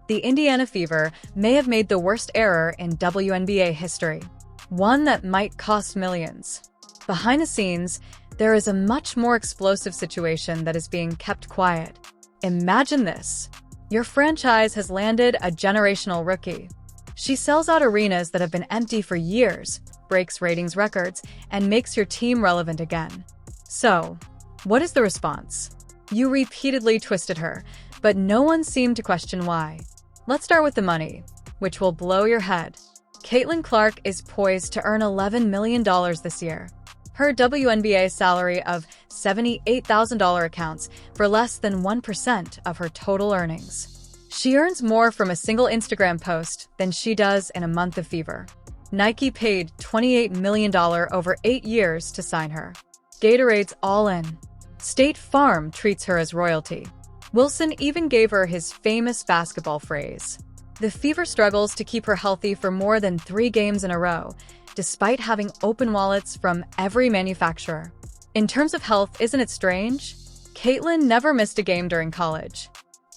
The Indiana Fever may have made the worst error in WNBA history, one that might cost millions. Behind the scenes, there is a much more explosive situation that is being kept quiet. Imagine this. Your franchise has landed a generational rookie. She sells out arenas that have been empty for years, breaks ratings records, and makes your team relevant again. So, what is the response? You repeatedly twisted her, but no one seemed to question why. Let's start with the money, which will blow your head. Caitlin Clark is poised to earn $11 million this year. Her WNBA salary of $78,000 accounts for less than 1% of her total earnings. She earns more from a single Instagram post than she does in a month of Fever. Nike paid $28 million over 8 years to sign her. Gatorade's all in. State Farm treats her as royalty. Wilson even gave her his famous basketball phrase. The Fever struggles to keep her healthy for more than 3 games in a row, despite having open wallets from every manufacturer. In terms of health, isn't it strange? Caitlin never missed a game during college.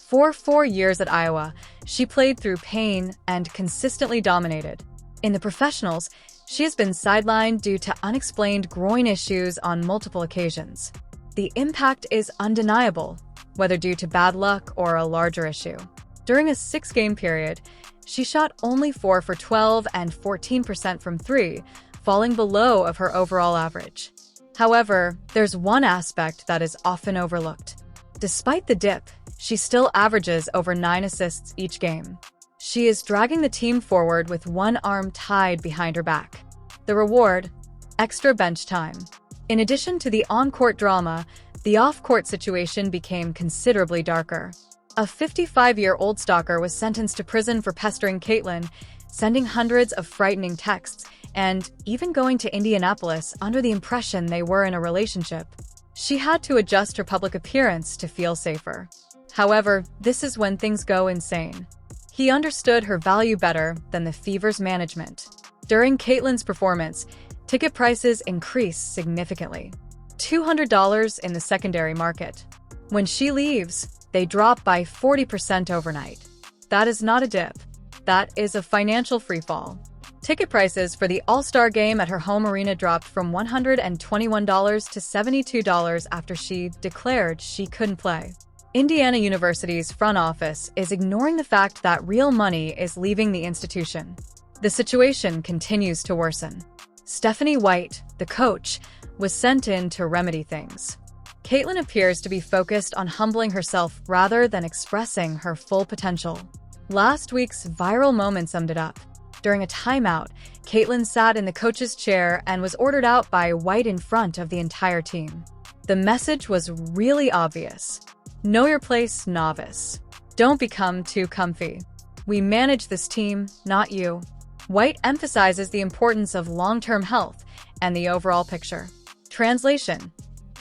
For 4 years at Iowa, she played through pain and consistently dominated. In the professionals, she has been sidelined due to unexplained groin issues on multiple occasions. The impact is undeniable, whether due to bad luck or a larger issue. During a 6-game period, she shot only 4 for 12 and 14% from 3, falling below of her overall average. However, there's one aspect that is often overlooked. Despite the dip, she still averages over 9 assists each game. She is dragging the team forward with one arm tied behind her back. The reward? Extra bench time. In addition to the on-court drama, the off-court situation became considerably darker. A 55-year-old stalker was sentenced to prison for pestering Caitlin, sending hundreds of frightening texts, and even going to Indianapolis under the impression they were in a relationship. She had to adjust her public appearance to feel safer. However, this is when things go insane. He understood her value better than the Fever's management. During Caitlin's performance, ticket prices increased significantly. $200 in the secondary market. When she leaves, they drop by 40% overnight. That is not a dip. That is a financial freefall. Ticket prices for the All-Star game at her home arena dropped from $121 to $72 after she declared she couldn't play. Indiana University's front office is ignoring the fact that real money is leaving the institution. The situation continues to worsen. Stephanie White, the coach, was sent in to remedy things. Caitlin appears to be focused on humbling herself rather than expressing her full potential. Last week's viral moment summed it up. During a timeout, Caitlin sat in the coach's chair and was ordered out by White in front of the entire team. The message was really obvious. Know your place, novice. Don't become too comfy. We manage this team, not you. White emphasizes the importance of long-term health and the overall picture. Translation: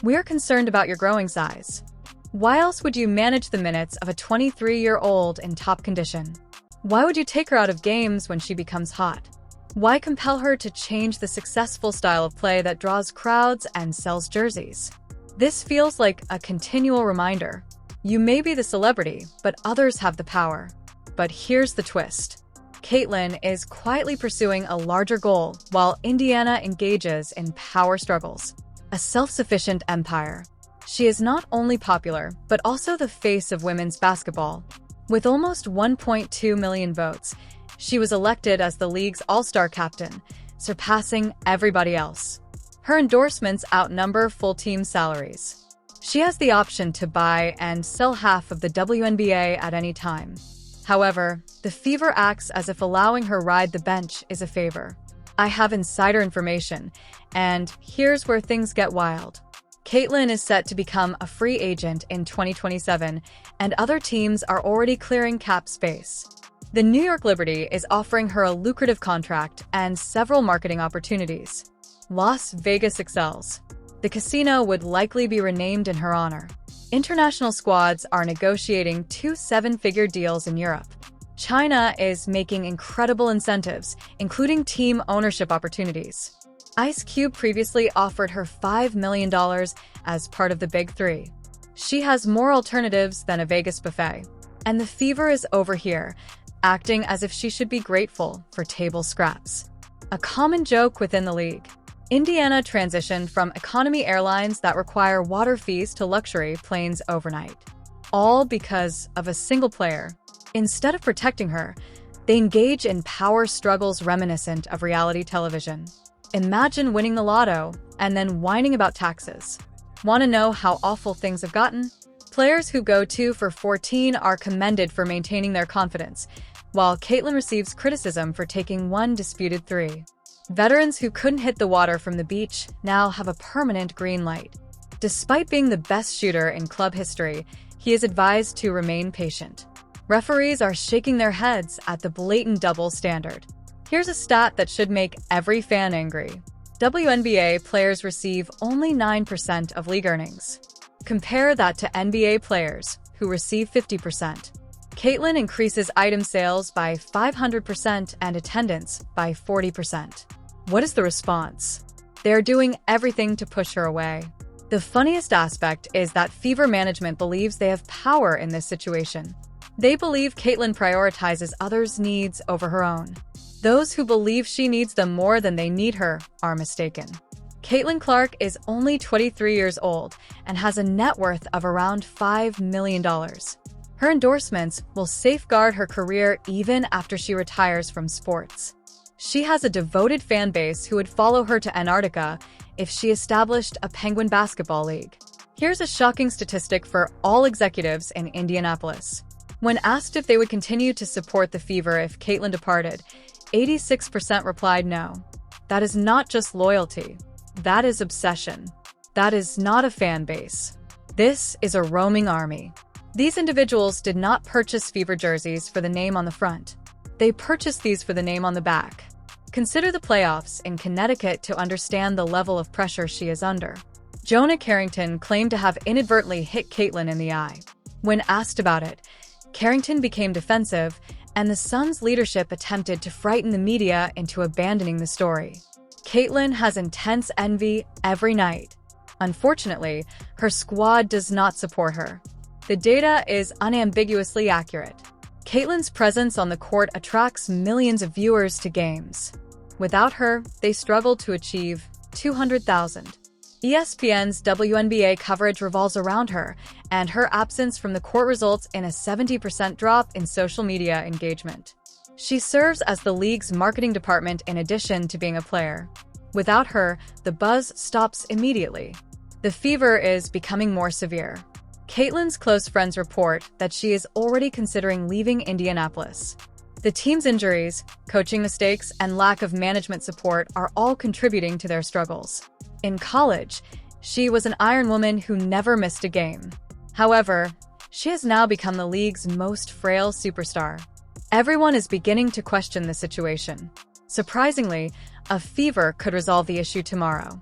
we are concerned about your growing size. Why else would you manage the minutes of a 23-year-old in top condition? Why would you take her out of games when she becomes hot? Why compel her to change the successful style of play that draws crowds and sells jerseys? This feels like a continual reminder. You may be the celebrity, but others have the power. But here's the twist. Caitlin is quietly pursuing a larger goal while Indiana engages in power struggles. A self-sufficient empire. She is not only popular, but also the face of women's basketball. With almost 1.2 million votes, she was elected as the league's all-star captain, surpassing everybody else. Her endorsements outnumber full team salaries. She has the option to buy and sell half of the WNBA at any time. However, the Fever acts as if allowing her ride the bench is a favor. I have insider information, and here's where things get wild. Caitlin is set to become a free agent in 2027, and other teams are already clearing cap space. The New York Liberty is offering her a lucrative contract and several marketing opportunities. Las Vegas excels. The casino would likely be renamed in her honor. International squads are negotiating 2 7-figure deals in Europe. China is making incredible incentives, including team ownership opportunities. Ice Cube previously offered her $5 million as part of the Big Three. She has more alternatives than a Vegas buffet. And the Fever is over here, acting as if she should be grateful for table scraps. A common joke within the league. Indiana transitioned from economy airlines that require water fees to luxury planes overnight. All because of a single player. Instead of protecting her, they engage in power struggles reminiscent of reality television. Imagine winning the lotto and then whining about taxes. Want to know how awful things have gotten? Players who go 2 for 14 are commended for maintaining their confidence, while Caitlin receives criticism for taking one disputed 3. Veterans who couldn't hit the water from the beach now have a permanent green light. Despite being the best shooter in club history, he is advised to remain patient. Referees are shaking their heads at the blatant double standard. Here's a stat that should make every fan angry. WNBA players receive only 9% of league earnings. Compare that to NBA players, who receive 50%. Caitlin increases item sales by 500% and attendance by 40%. What is the response? They are doing everything to push her away. The funniest aspect is that Fever management believes they have power in this situation. They believe Caitlin prioritizes others' needs over her own. Those who believe she needs them more than they need her are mistaken. Caitlin Clark is only 23 years old and has a net worth of around $5 million. Her endorsements will safeguard her career even after she retires from sports. She has a devoted fan base who would follow her to Antarctica if she established a Penguin basketball league. Here's a shocking statistic for all executives in Indianapolis. When asked if they would continue to support the Fever if Caitlin departed, 86% replied no. That is not just loyalty. That is obsession. That is not a fan base. This is a roaming army. These individuals did not purchase Fever jerseys for the name on the front. They purchased these for the name on the back. Consider the playoffs in Connecticut to understand the level of pressure she is under. Jonah Carrington claimed to have inadvertently hit Caitlin in the eye. When asked about it, Carrington became defensive, and the Suns' leadership attempted to frighten the media into abandoning the story. Caitlin has intense envy every night. Unfortunately, her squad does not support her. The data is unambiguously accurate. Caitlin's presence on the court attracts millions of viewers to games. Without her, they struggle to achieve 200,000. ESPN's WNBA coverage revolves around her, and her absence from the court results in a 70% drop in social media engagement. She serves as the league's marketing department in addition to being a player. Without her, the buzz stops immediately. The Fever is becoming more severe. Caitlin's close friends report that she is already considering leaving Indianapolis. The team's injuries, coaching mistakes, and lack of management support are all contributing to their struggles. In college, she was an Iron Woman who never missed a game. However, she has now become the league's most frail superstar. Everyone is beginning to question the situation. Surprisingly, a Fever could resolve the issue tomorrow.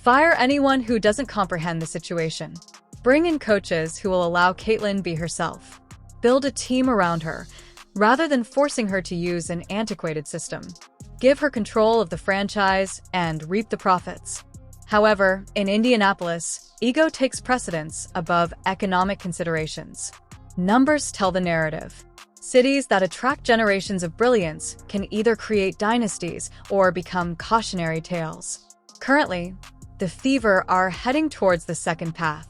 Fire anyone who doesn't comprehend the situation. Bring in coaches who will allow Caitlin be herself. Build a team around her, rather than forcing her to use an antiquated system. Give her control of the franchise and reap the profits. However, in Indianapolis, ego takes precedence above economic considerations. Numbers tell the narrative. Cities that attract generations of brilliance can either create dynasties or become cautionary tales. Currently, the Fever are heading towards the second path.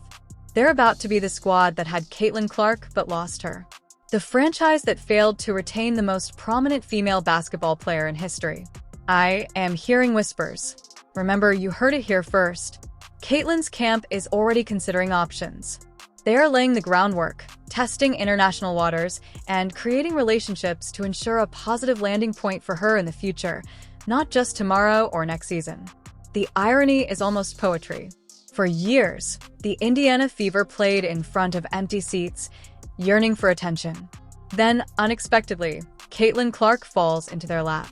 They're about to be the squad that had Caitlin Clark but lost her. The franchise that failed to retain the most prominent female basketball player in history. I am hearing whispers. Remember, you heard it here first. Caitlin's camp is already considering options. They are laying the groundwork, testing international waters, and creating relationships to ensure a positive landing point for her in the future, not just tomorrow or next season. The irony is almost poetry. For years, the Indiana Fever played in front of empty seats, yearning for attention. Then, unexpectedly, Caitlin Clark falls into their lap.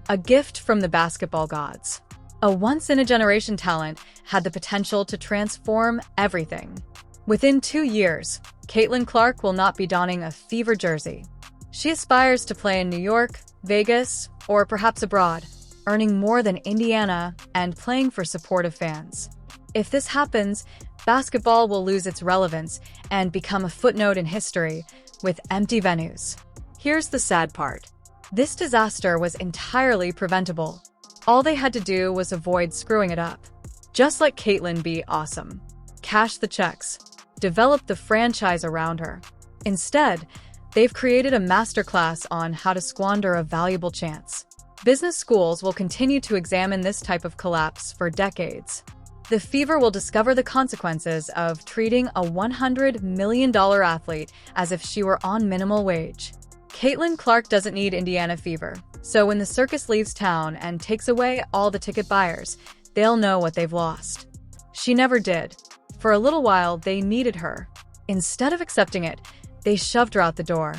A gift from the basketball gods. A once-in-a-generation talent had the potential to transform everything. Within 2 years, Caitlin Clark will not be donning a Fever jersey. She aspires to play in New York, Vegas, or perhaps abroad, earning more than Indiana and playing for supportive fans. If this happens, basketball will lose its relevance and become a footnote in history, with empty venues. Here's the sad part. This disaster was entirely preventable. All they had to do was avoid screwing it up. Just let Caitlyn be awesome. Cash the checks. Develop the franchise around her. Instead, they've created a masterclass on how to squander a valuable chance. Business schools will continue to examine this type of collapse for decades. The Fever will discover the consequences of treating a $100 million athlete as if she were on minimum wage. Caitlin Clark doesn't need Indiana Fever, so when the circus leaves town and takes away all the ticket buyers, they'll know what they've lost. She never did. For a little while, they needed her. Instead of accepting it, they shoved her out the door.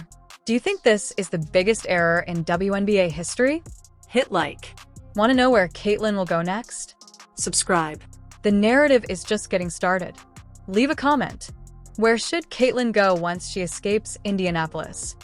Do you think this is the biggest error in WNBA history? Hit like. Want to know where Caitlyn will go next? Subscribe. The narrative is just getting started. Leave a comment. Where should Caitlyn go once she escapes Indianapolis?